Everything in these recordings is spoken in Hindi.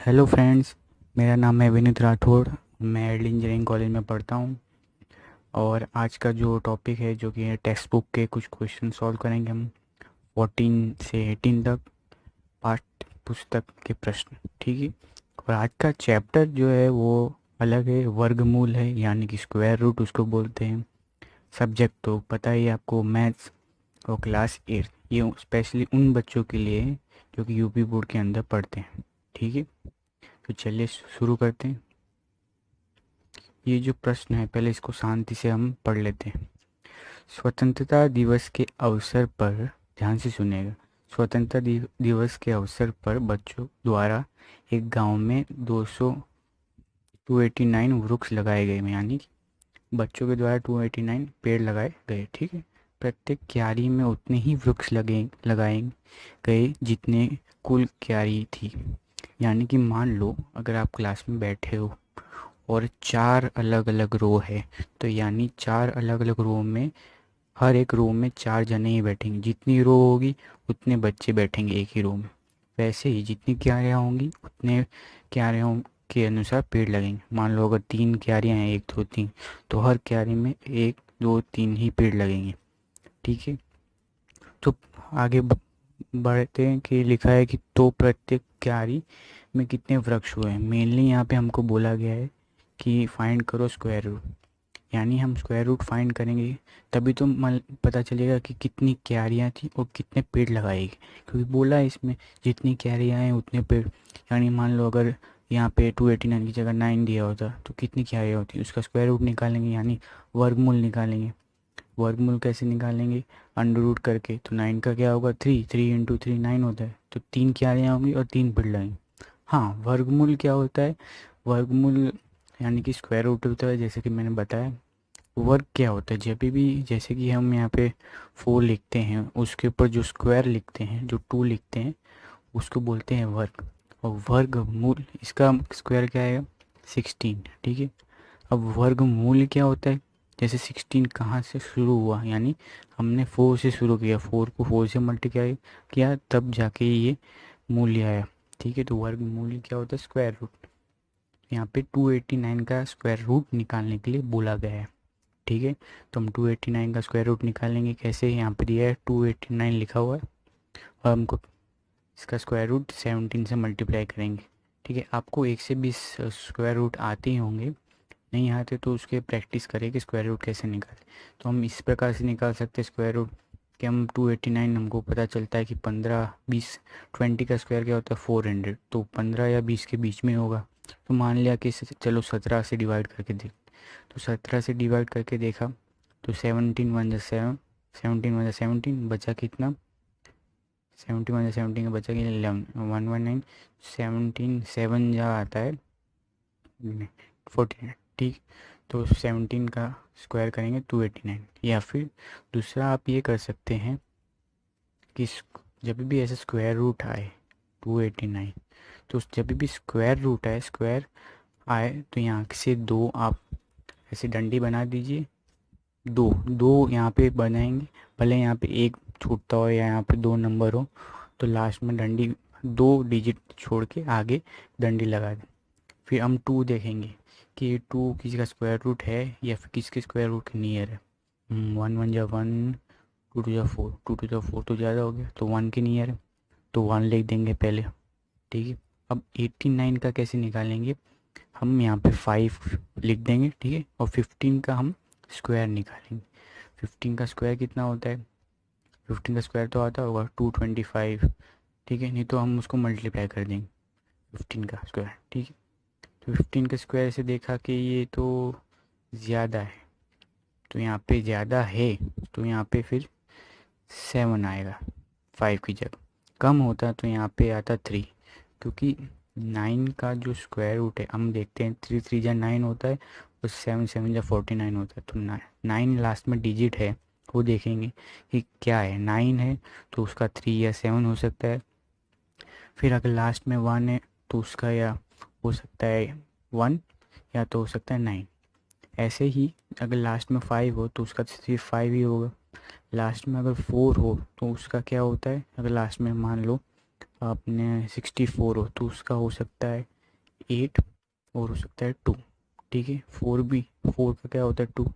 Hello friends. मेरा नाम है विनीत राठौड़। मैं एडल इंजीनियरिंग कॉलेज में पढ़ता हूँ। और आज का जो टॉपिक है जो कि है टेक्स्ट बुक के कुछ क्वेश्चन सॉल्व करेंगे हम 14 से 18 तक पाठ्य पुस्तक के प्रश्न। ठीक है। और आज का चैप्टर जो है वो अलग है, वर्गमूल है, यानी कि स्क्वायर रूट उसको बोलते हैं। सब्जेक्ट तो पता ही है आपको, मैथ्स और क्लास 8। ये स्पेशली उन बच्चों के लिए है जो कि यूपी बोर्ड के अंदर पढ़ते हैं। ठीक है। तो चलिए शुरू करते हैं। ये जो प्रश्न है पहले इसको शांति से हम पढ़ लेते हैं। स्वतंत्रता दिवस के अवसर पर, ध्यान से सुनिएगा, स्वतंत्रता दिवस के अवसर पर बच्चों द्वारा एक गांव में 289 वृक्ष लगाए गए, यानी कि बच्चों के द्वारा 289 पेड़ लगाए गए। ठीक है। प्रत्येक क्यारी में उतने ही वृक्ष लगाए गए जितने कुल क्यारी थी। यानी कि मान लो अगर आप क्लास में बैठे हो और 4 अलग अलग रो है, तो यानी 4 अलग अलग रो में हर एक रो में 4 जने ही बैठेंगे। जितनी रो होगी उतने बच्चे बैठेंगे एक ही रो में। वैसे ही जितनी क्यारियाँ होंगी उतने क्यारियों के अनुसार पेड़ लगेंगे। मान लो अगर 3 क्यारियाँ हैं, 1 2 3, तो हर क्यारी में 1 2 3 ही पेड़ लगेंगे। ठीक है। तो आगे बढ़ते हैं कि लिखा है कि तो प्रत्येक क्यारी में कितने वृक्ष हुए हैं। मेनली यहाँ पे हमको बोला गया है कि फाइंड करो स्क्वायर रूट, यानी हम स्क्वायर रूट फाइंड करेंगे तभी तो पता चलेगा कि कितनी क्यारियाँ थी और कितने पेड़ लगाएगी। क्योंकि बोला है इसमें जितनी क्यारियाँ हैं उतने पेड़। यानी मान लो अगर यहाँ पे 289 की जगह 9 दिया होता तो कितनी क्यारियाँ होती, उसका स्क्वायर रूट निकालेंगे, यानी वर्गमूल निकालेंगे। वर्गमूल कैसे निकालेंगे, अंडर रूट करके। तो 9 का क्या होगा, 3, 3 इंटू 3 9 होता है, तो 3 क्यारियाँ होंगी और 3 पेड़ लगेंगे। हाँ, वर्गमूल क्या होता है, वर्गमूल यानी कि स्क्वायर रूट होता है, जैसे कि मैंने बताया। वर्ग क्या होता है, जब भी जैसे कि हम यहाँ पे 4 लिखते हैं उसके ऊपर जो स्क्वायर लिखते हैं, जो 2 लिखते हैं, उसको बोलते हैं वर्ग। और वर्गमूल इसका स्क्वायर क्या आएगा, 16। ठीक है। अब वर्गमूल क्या होता है, जैसे 16 कहाँ से शुरू हुआ, यानी हमने 4 से शुरू किया, 4 को 4 से मल्टीप्लाई किया तब जाके ये मूल्य आया। ठीक है। तो वर्गमूल क्या होता है, स्क्वायर रूट। यहाँ पे 289 का स्क्वायर रूट निकालने के लिए बोला गया है। ठीक है। तो हम 289 का स्क्वायर रूट निकालेंगे कैसे, यहाँ पे दिया है 289 लिखा हुआ है और हमको इसका स्क्वायर रूट 17 से मल्टीप्लाई करेंगे। ठीक है। आपको 1 से 20 स्क्वायर रूट आते ही होंगे, नहीं आते तो उसके प्रैक्टिस करें कि स्क्वायर रूट कैसे निकालें। तो हम इस प्रकार से निकाल सकते हैं स्क्वायर रूट कि हम 289, हमको पता चलता है कि 15 20 20 का स्क्वायर क्या होता है 400, तो 15 या 20 के बीच में होगा। तो मान लिया कि चलो 17 से डिवाइड करके देख, तो 17 से डिवाइड करके देखा तो 17 वन जा 7, 17 वन जा 17, बचा कितना, 70 वन जा 17 का बचा कि 11, 119, 17 7 जा आता है 49। ठीक। तो 17 का स्क्वायर करेंगे 289। या फिर दूसरा आप ये कर सकते हैं कि जब भी ऐसे स्क्वायर रूट आए 289, तो जब भी स्क्वायर रूट आए, स्क्वायर आए, तो यहाँ से 2 आप ऐसे डंडी बना दीजिए। दो दो यहाँ पे बनाएंगे, भले यहाँ पे एक छूटता हो या यहाँ पे 2 नंबर हो, तो लास्ट में डंडी 2 डिजिट छोड़ के आगे डंडी लगा दें। फिर हम 2 देखेंगे कि 2 किसी का स्क्वायर रूट है या फिर किसके स्क्वायर रूट के नियर है। 1 1 जा 1, 2 2 जा 4, 2 2 जा 4 तो ज़्यादा हो गया, तो 1 के नियर है, तो 1 लिख देंगे पहले। ठीक है। अब 89 का कैसे निकालेंगे, हम यहाँ पे 5 लिख देंगे। ठीक है। और 15 का हम स्क्वायर निकालेंगे। 15 का स्क्वायर कितना होता है, 15 का स्क्वायर तो आता होगा 225। ठीक है। नहीं तो हम उसको मल्टीप्लाई कर देंगे 15 का स्क्वायर। ठीक है। तो 15 का स्क्वायर से देखा कि ये तो ज़्यादा है, तो यहाँ पे ज़्यादा है, तो यहाँ पे फिर 7 आएगा 5 की जगह। कम होता तो यहाँ पे आता 3, क्योंकि 9 का जो स्क्वायर रूट है हम देखते हैं 3 3 जा 9 होता है और 7 7 जा 49 होता है। तो 9 लास्ट में डिजिट है, वो देखेंगे कि क्या है। 9 है तो उसका 3 या 7 हो सकता है। फिर अगर लास्ट में 1 है तो उसका या हो सकता है 1, या तो हो सकता है 9। ऐसे ही अगर लास्ट में 5 हो तो उसका सिर्फ 5 ही होगा। लास्ट में अगर 4 हो तो उसका क्या होता है, अगर लास्ट में मान लो आपने 64 हो तो उसका हो सकता है 8 और हो सकता है 2, ठीक है। 4 भी, 4 का क्या होता है 2।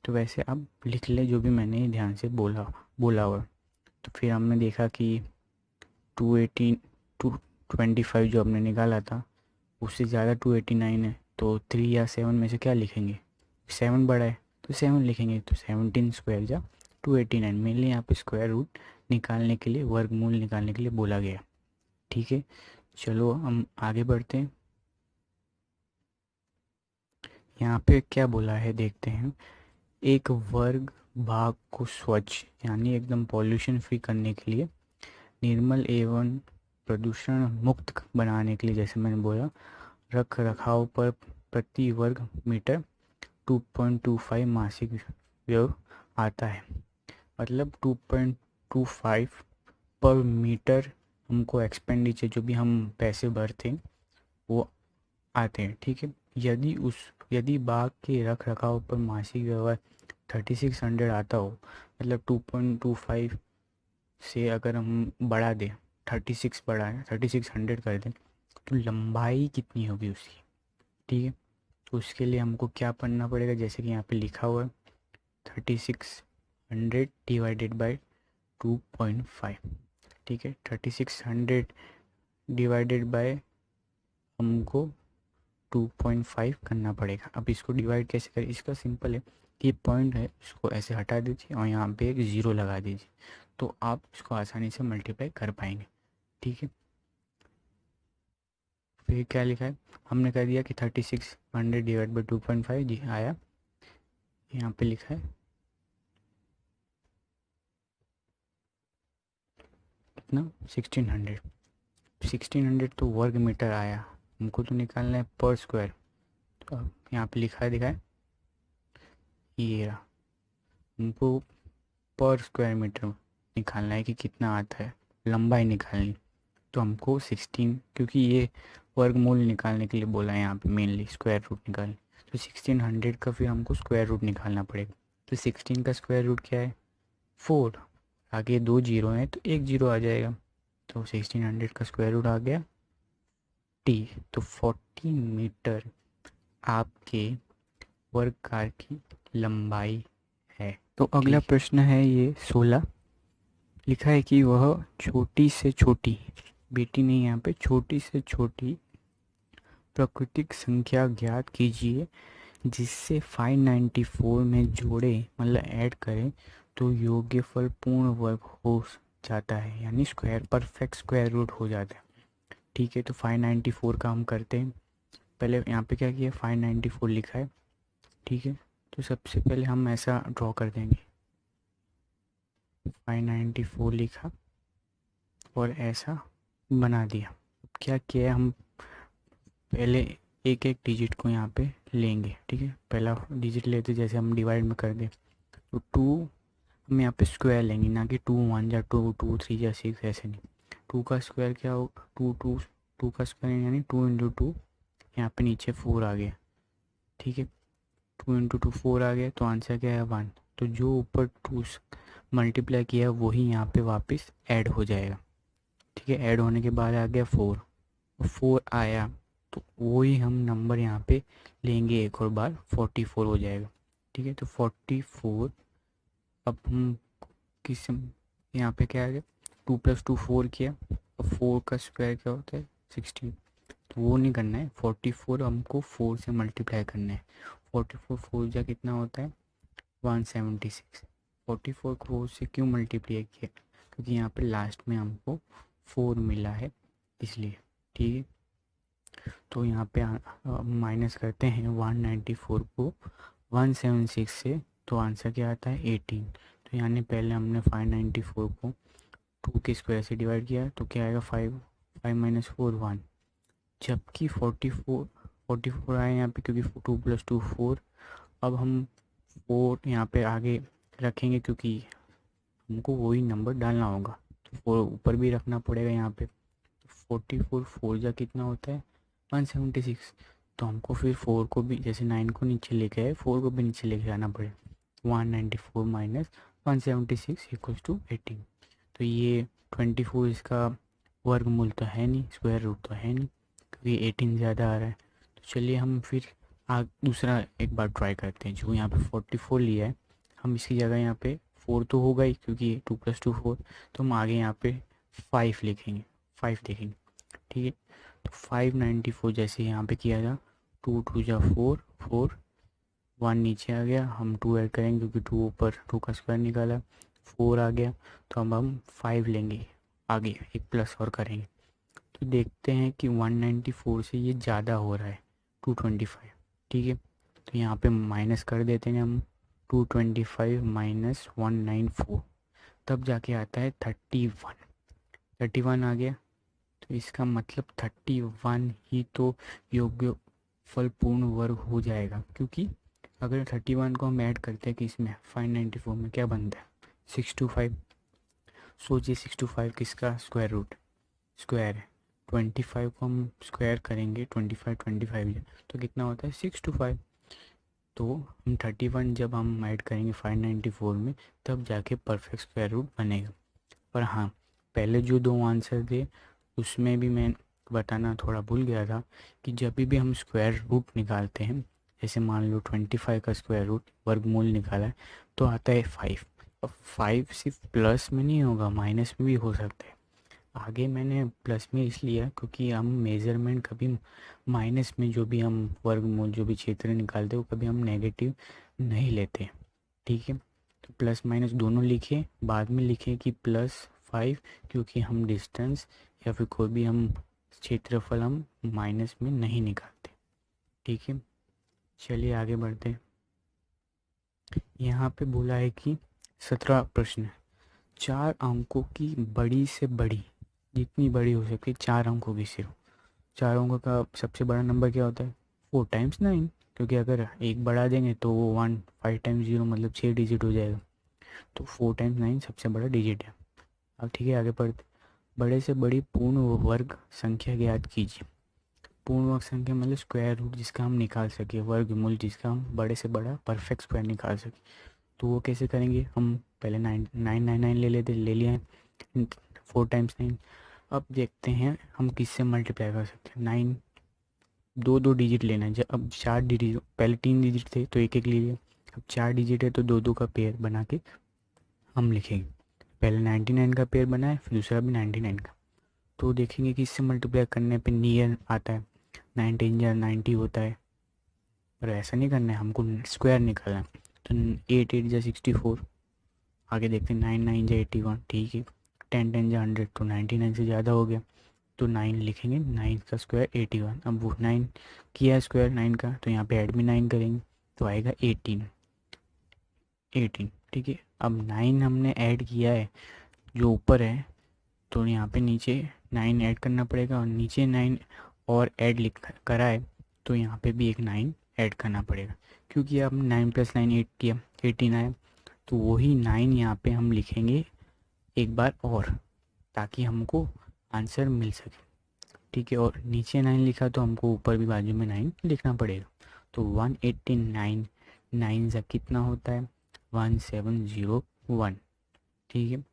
तो वैसे आप लिख ले जो भी मैंने ध्यान से बोला हुआ। तो फिर हमने देखा कि 218 225 जो हमने निकाला था उससे ज़्यादा 289 है, तो 3 या 7 में से क्या लिखेंगे, 7 बड़ा है तो 7 लिखेंगे। तो 17 स्क्वायर जा 289, मेनली यहाँ पे स्क्वायर रूट निकालने के लिए, वर्गमूल निकालने के लिए बोला गया, ठीक है। चलो हम आगे बढ़ते हैं। यहाँ पे क्या बोला है देखते हैं। एक वर्ग भाग को स्वच्छ यानी एकदम पॉल्यूशन फ्री करने के लिए, निर्मल एवं प्रदूषण मुक्त बनाने के लिए, जैसे मैंने बोला, रख रखाव पर प्रति वर्ग मीटर 2.25 मासिक व्यय आता है। मतलब 2.25 पर मीटर हमको एक्सपेंडिचर, जो भी हम पैसे भरते हैं वो आते हैं, ठीक है। यदि बाग के रख रखाव पर मासिक व्यवहार 3600 आता हो, मतलब 2.25 से अगर हम बढ़ा दें, 36 बढ़ाएं, 3600 कर दें, तो लंबाई कितनी होगी उसकी, ठीक है। तो उसके लिए हमको क्या पढ़ना पड़ेगा, जैसे कि यहाँ पे लिखा हुआ है 3600 डिवाइडेड बाई 2.5, ठीक है। 3600 डिवाइडेड बाय हमको 2.5 करना पड़ेगा। अब इसको डिवाइड कैसे करें, इसका सिंपल है कि पॉइंट है इसको ऐसे हटा दीजिए और यहाँ पे एक ज़ीरो लगा दीजिए, तो आप इसको आसानी से मल्टीप्लाई कर पाएंगे, ठीक है। फिर क्या लिखा है, हमने कर दिया कि 3600 डिवाइड बाई 2.5 जी आया। यहाँ पे लिखा है कितना, 1600 तो वर्ग मीटर आया, हमको तो निकालना है पर स्क्वायर। तो अब यहाँ पे लिखा है, दिखा है ये रहा, हमको पर स्क्वायर मीटर निकालना है कि कितना आता है, लंबाई निकालनी। तो हमको 16, क्योंकि ये वर्गमूल निकालने के लिए बोला है यहाँ पे, मेनली स्क्वायर रूट निकालने, तो 1600 का फिर हमको स्क्वायर रूट निकालना पड़ेगा। तो 16 का स्क्वायर रूट क्या है 4, आगे 2 जीरो हैं तो एक जीरो आ जाएगा, तो 1600 का स्क्वायर रूट आ गया टी। तो 40 मीटर आपके वर्गकार की लंबाई है। तो अगला प्रश्न है ये 16, लिखा है कि वह छोटी से छोटी, बेटी नहीं यहाँ पे, छोटी से छोटी प्राकृतिक संख्या ज्ञात कीजिए जिससे 594 में जोड़े, मतलब ऐड करें तो योग्यफल पूर्ण वर्ग हो जाता है, यानी स्क्वायर परफेक्ट स्क्वायर रूट हो जाता है, ठीक है। तो 594 का हम करते हैं। पहले यहाँ पे क्या किया, 594 लिखा है, ठीक है। तो सबसे पहले हम ऐसा ड्रॉ कर देंगे, 594 लिखा और ऐसा बना दिया। अब क्या किया, हम पहले एक एक डिजिट को यहाँ पे लेंगे, ठीक है। पहला डिजिट लेते जैसे हम डिवाइड में कर दें, तो 2 हम यहाँ पे स्क्वायर लेंगे, ना कि 2 1 या 2 2 3 या 6, ऐसे नहीं। 2 का स्क्वायर क्या होगा, 2 2, 2 का स्क्वायर यानी 2 इंटू 2, यहाँ पे नीचे 4 आ गया, ठीक है। 2 इंटू 2 4 आ गया, तो आंसर क्या है 1। तो जो ऊपर 2 मल्टीप्लाई किया वही यहाँ पे वापस ऐड हो जाएगा, ठीक है। ऐड होने के बाद आ गया 4, 4 आया तो वही हम नंबर यहाँ पे लेंगे एक और बार, 44 हो जाएगा, ठीक है। तो 44, अब हम किस, यहाँ पे क्या आ गया, 2 + 2 4 किया, अब 4 का स्क्वायर क्या होता है 16, तो वो नहीं करना है, 44 हमको 4 से मल्टीप्लाई करना है। 44 4 जा कितना होता है 176। 44 को 4 से क्यों मल्टीप्लाई किया, क्योंकि यहाँ पे लास्ट में हमको 4 मिला है इसलिए, ठीक है। तो यहाँ पे माइनस करते हैं 194 को 176 से, तो आंसर क्या आता है 18। तो यानी पहले हमने 594 को 2 के स्क्वायर से डिवाइड किया, तो क्या आएगा 5, 5 - 4 1, जबकि 44 आए यहाँ पे, क्योंकि 2 + 2 4। अब हम 4 यहाँ पे आगे रखेंगे क्योंकि हमको वही नंबर डालना होगा, तो 4 ऊपर भी रखना पड़ेगा यहाँ पे। 44 4 जा कितना होता है 176, तो हमको फिर 4 को भी, जैसे 9 को नीचे लेके आए, 4 को भी नीचे लेके आना पड़ेगा। 194 माइनस 176 इक्वल्स टू 18। तो ये 24 इसका वर्गमूल तो है नहीं, स्क्वायर रूट तो है नहीं, क्योंकि 18 ज़्यादा आ रहा है। तो चलिए हम फिर दूसरा एक बार ट्राई करते हैं। जो यहाँ पे 44 लिया है, हम इसकी जगह यहाँ पे 4 तो होगा ही, क्योंकि 2 + 2 4, तो हम आगे यहाँ पे 5 लिखेंगे, 5 देखेंगे, ठीक है। तो 594 जैसे यहाँ पे किया था, 2 2 जा 4, 4 1 नीचे आ गया, हम 2 ऐड करेंगे क्योंकि 2 ऊपर 2 का स्क्वायर निकाला, 4 आ गया। तो अब हम 5 लेंगे, आगे एक प्लस और करेंगे। तो देखते हैं कि 194 से ये ज़्यादा हो रहा है, 225, ठीक है। तो यहाँ पे माइनस कर देते हैं हम, 225 माइनस 194, तब जाके आता है 31, 31 आ गया। तो इसका मतलब 31 ही तो योग्य फल पूर्ण वर्ग हो जाएगा, क्योंकि अगर 31 को हम ऐड करते हैं कि इसमें 594 में क्या बनता है, 625। सोचिए 625 किसका स्क्वायर रूट, स्क्वायर है। 25 को हम स्क्वायर करेंगे, 25 25 तो कितना होता है 625। तो हम 31 जब हम ऐड करेंगे 594 में, तब जाके परफेक्ट स्क्वायर रूट बनेगा। पर हाँ, पहले जो दो आंसर थे उसमें भी मैं बताना थोड़ा भूल गया था कि जब भी हम स्क्वायर रूट निकालते हैं, जैसे मान लो 25 का स्क्वायर रूट वर्गमूल निकाला है, तो आता है 5। अब 5 सिर्फ प्लस में नहीं होगा, माइनस में भी हो सकता है। आगे मैंने प्लस में इसलिए क्योंकि हम मेज़रमेंट कभी माइनस में जो भी हम वर्गमूल जो भी क्षेत्र निकालते हैं वो कभी हम नेगेटिव नहीं लेते, ठीक है। तो प्लस माइनस दोनों लिखे, बाद में लिखे कि +5, क्योंकि हम डिस्टेंस या फिर कोई भी हम क्षेत्रफल हम माइनस में नहीं निकालते, ठीक है। चलिए आगे बढ़ते हैं। यहाँ पे बोला है कि 17 प्रश्न, 4 अंकों की बड़ी से बड़ी, जितनी बड़ी हो सके 4 अंकों की, सिर्फ 4 अंकों का सबसे बड़ा नंबर क्या होता है, 4 टाइम्स 9, क्योंकि अगर एक बढ़ा देंगे तो वो 1, 5 टाइम्स 0 मतलब 6 डिजिट हो जाएगा। तो 4 टाइम्स 9 सबसे बड़ा डिजिट है। अब ठीक है, आगे पढ़ते। बड़े से बड़ी पूर्ण वर्ग संख्या ज्ञात कीजिए। पूर्ण वर्ग संख्या मतलब स्क्वायर रूट जिसका हम निकाल सके, वर्गमूल जिसका हम बड़े से बड़ा परफेक्ट स्क्वायर निकाल सके। तो वो कैसे करेंगे, हम पहले 9 ले लिया है, 4 टाइम्स 9। अब देखते हैं हम किससे मल्टीप्लाई कर सकते हैं। 9 दो दो डिजिट लेना है, जब अब 4 डिजिट, पहले 3 डिजिट थे तो एक एक ले लिया, अब 4 डिजिट है तो दो दो का पेयर बना के हम लिखेंगे। पहले 99 का पेयर बनाए, फिर दूसरा भी 99 का। तो देखेंगे कि इससे मल्टीप्लाई करने पे नियर आता है, 19 या 90 होता है। पर ऐसा नहीं करना है, हमको स्क्वायर निकालना है। तो 8 8 या 64, आगे देखते हैं 9 9 या 81, ठीक है। 10 10 या 100, तो 99 से ज़्यादा हो गया, तो 9 लिखेंगे, 9 का स्क्वायर 81। अब वो 9 किया है स्क्वायर 9 का, तो यहाँ पे ऐड भी 9 करेंगे तो आएगा 18, 18, ठीक है। अब 9 हमने ऐड किया है जो ऊपर है, तो यहाँ पे नीचे 9 ऐड करना पड़ेगा, और नीचे 9 और ऐड लिख करा है तो यहाँ पे भी एक 9 ऐड करना पड़ेगा, क्योंकि अब 9 + 9 8 किया, 18 आया। तो वही 9 यहाँ पे हम लिखेंगे एक बार और, ताकि हमको आंसर मिल सके, ठीक है। और नीचे 9 लिखा तो हमको ऊपर भी बाजू में 9 लिखना पड़ेगा। तो 189, 9 ज़ा कितना होता है 1701, ठीक है।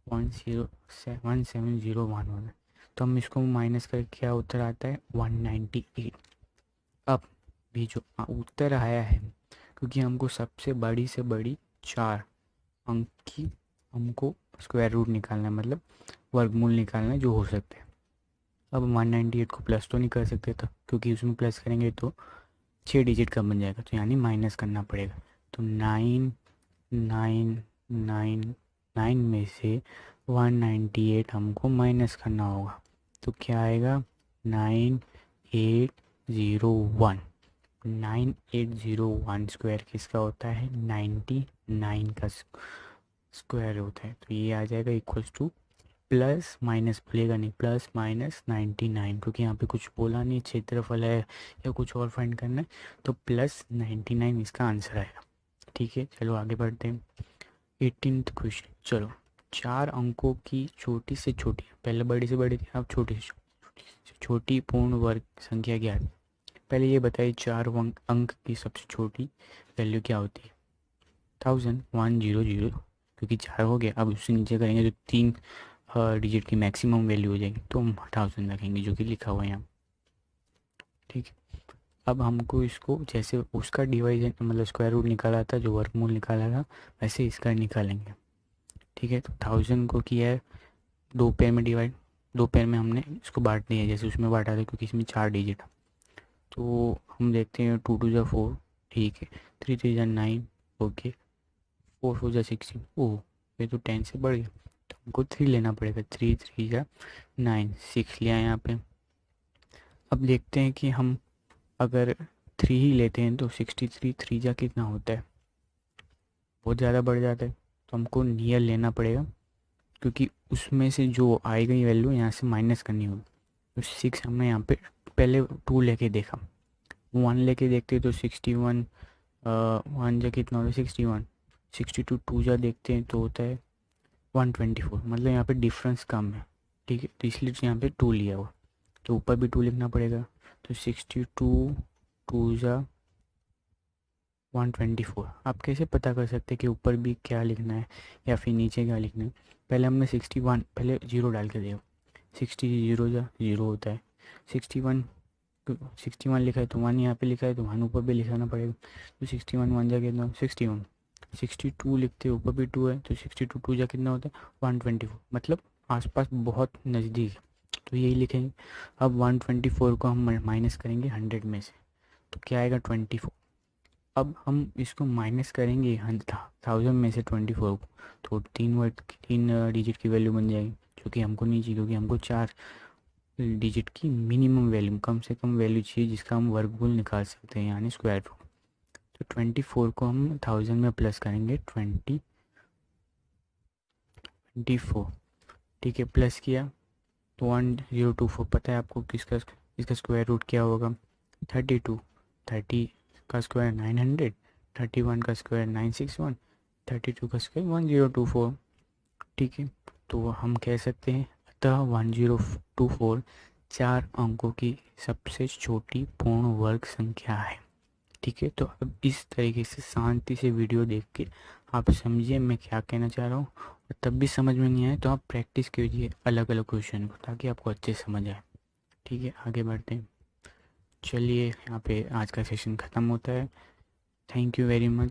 1701 होता है। तो हम इसको माइनस करके क्या उत्तर आता है 198। अब भी जो उत्तर आया है, क्योंकि हमको सबसे बड़ी से बड़ी 4 अंक की हमको स्क्वायर रूट निकालना है, मतलब वर्गमूल निकालना है जो हो सकते हैं। अब 198 को प्लस तो नहीं कर सकते था, क्योंकि उसमें प्लस करेंगे तो 6 डिजिट का बन जाएगा, तो यानी माइनस करना पड़ेगा। तो 9 में से 198 हमको माइनस करना होगा, तो क्या आएगा 9801। 9801 स्क्वायर किसका होता है 99 का स्क्वायर होता है। तो ये आ जाएगा इक्वल्स टू, प्लस माइनस भूलेगा नहीं, +99, क्योंकि यहाँ पे कुछ बोला नहीं क्षेत्रफल है या कुछ और फाइंड करना है, तो +99 इसका आंसर आएगा, ठीक है। चलो आगे बढ़ते हैं। 18th क्वेश्चन, चलो 4 अंकों की छोटी से छोटी, पहले बड़ी से बड़ी थी, अब छोटी से छोटी पूर्ण वर्ग संख्या ज्ञात। पहले ये बताइए 4 अंक की सबसे छोटी वैल्यू क्या होती है, 1000 क्योंकि 4 हो गया, अब उससे नीचे करेंगे तो 3 डिजिट की मैक्सिमम वैल्यू हो जाएगी, तो हम 1000 रखेंगे जो कि लिखा हुआ है यहाँ। ठीक है। अब हमको इसको जैसे उसका डिवाइजन मतलब स्क्वायर रूट निकाला था, जो वर्गमूल निकाला था, वैसे इसका निकालेंगे। ठीक है, तो 1000 को किया है 2 पेयर में डिवाइड, 2 पेयर में हमने इसको बांट दिया जैसे उसमें बांटा था, क्योंकि इसमें 4 डिजिट। तो हम देखते हैं 2 2 जा 4, ठीक है, 3 3 जा 9, ओके, 4 4 जा 16, ओह ये तो 10 से बढ़ गया, तो हमको 3 लेना पड़ेगा। 3 3 जा 9, 6 लिया यहाँ पे। अब देखते हैं कि हम अगर 3 ही लेते हैं तो 63 3 जा कितना होता है, बहुत ज़्यादा बढ़ जाता है, तो हमको नियर लेना पड़ेगा, क्योंकि उसमें से जो आई गई वैल्यू यहाँ से माइनस करनी होगी। तो 6 हमने यहाँ पे पहले 2 लेके देखा, 1 लेके देखते तो 61, 1 जा कितना होता है 61, 62 2 जा देखते हैं तो होता है 124, मतलब यहाँ पे डिफरेंस कम है। ठीक है, तो इसलिए यहाँ पे 2 लिया हुआ, तो ऊपर भी 2 लिखना पड़ेगा। तो 62 2 जा 124। आप कैसे पता कर सकते हैं कि ऊपर भी क्या लिखना है या फिर नीचे क्या लिखना है? पहले हमने 61 पहले जीरो डाल के देखो, 60 जीरो जा जीरो होता है, 61 61 लिखा है तो 1 यहाँ पे लिखा है तो 1 ऊपर भी लिखाना पड़ेगा। तो 61 1 जा कितना 61, 62 लिखते हैं ऊपर भी 2 है तो 62 2 जा कितना होता है 124, मतलब आसपास बहुत नज़दीक है, तो यही लिखेंगे। अब 124 को हम माइनस करेंगे 100 में से, तो क्या आएगा 24। अब हम इसको माइनस करेंगे 1000 में से 24 को, तो 3 डिजिट की वैल्यू बन जाएगी, जो कि हमको नहीं चाहिए, क्योंकि हमको 4 डिजिट की मिनिमम वैल्यू, कम से कम वैल्यू चाहिए जिसका हम वर्गमूल निकाल सकते हैं, यानी स्क्वायर रूट। तो 24 को हम 1000 में प्लस करेंगे 24, ठीक है, प्लस किया तो 1024, पता है आपको किसका इसका स्क्वायर रूट क्या होगा 32, 30 का स्क्वायर 900, 31 का स्क्वायर 961, 32 का स्क्वायर 1024। ठीक है, तो हम कह सकते हैं अतः 1024 4 अंकों की सबसे छोटी पूर्ण वर्ग संख्या है। ठीक है, तो अब इस तरीके से शांति से वीडियो देख के आप समझिए मैं क्या कहना चाह रहा हूँ, और तब भी समझ में नहीं आए तो आप प्रैक्टिस कीजिए अलग अलग क्वेश्चन को, ताकि आपको अच्छे से समझ आए। ठीक है, आगे बढ़ते हैं। चलिए यहाँ पे आज का सेशन ख़त्म होता है। Thank you very much.